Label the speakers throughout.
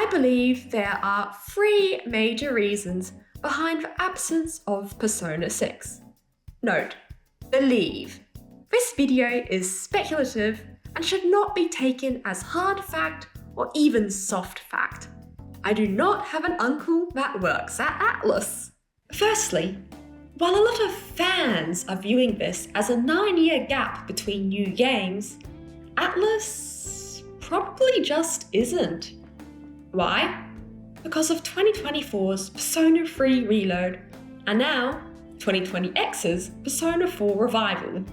Speaker 1: I believe there are three major reasons behind the absence of Persona 6. Note, believe. This video is speculative and should not be taken as hard fact or even soft fact. I do not have an uncle that works at Atlus. Firstly, while a lot of fans are viewing this as a 9-year gap between new games, Atlus probably just isn't. Why? Because of 2024's Persona 3 Reload and now 2020X's Persona 4 Revival.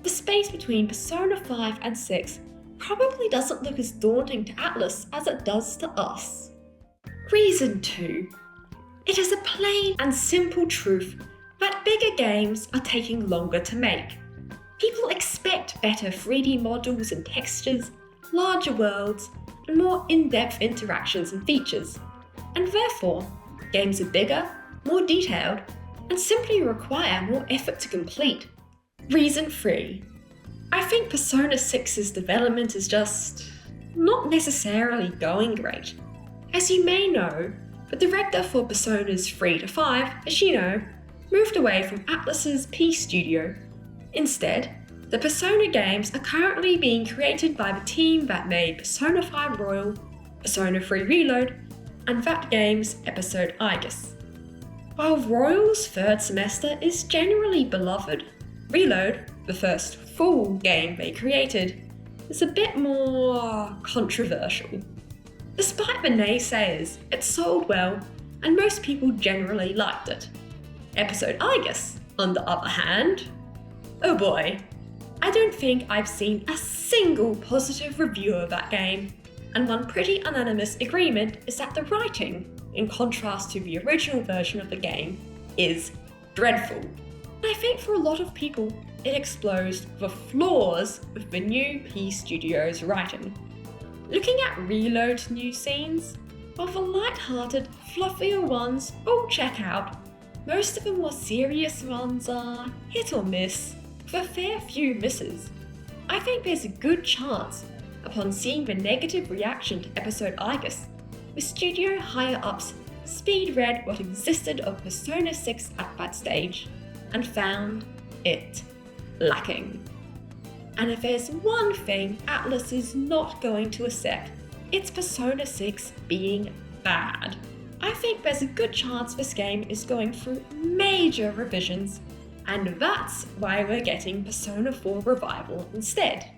Speaker 1: The space between Persona 5 and 6 probably doesn't look as daunting to Atlus as it does to us. Reason 2. It is a plain and simple truth that bigger games are taking longer to make. People expect better 3D models and textures, larger worlds, and more in-depth interactions and features. And therefore, games are bigger, more detailed, and simply require more effort to complete. Reason 3. I think Persona 6's development is just not necessarily going great. As you may know, the director for Personas 3 to 5, Ashino, moved away from Atlus's P Studio. Instead, the Persona games are currently being created by the team that made Persona 5 Royal, Persona 3 Reload, and that game's episode Aegis. While Royal's third semester is generally beloved, Reload, the first full game they created, is a bit more controversial. Despite the naysayers, it sold well, and most people generally liked it. Episode Aegis, on the other hand, oh boy, I don't think I've seen a single positive review of that game, and one pretty unanimous agreement is that the writing, in contrast to the original version of the game, is dreadful. And I think for a lot of people, it exposed the flaws with the new P Studio's writing. Looking at Reload's new scenes, while the light-hearted, fluffier ones all check out, most of the more serious ones are hit or miss, with a fair few misses. I think there's a good chance, upon seeing the negative reaction to episode Aegis, the studio higher-ups speed-read what existed of Persona 6 at that stage, and found it lacking. And if there's one thing Atlus is not going to accept, it's Persona 6 being bad. I think there's a good chance this game is going through major revisions, and that's why we're getting Persona 4 Revival instead.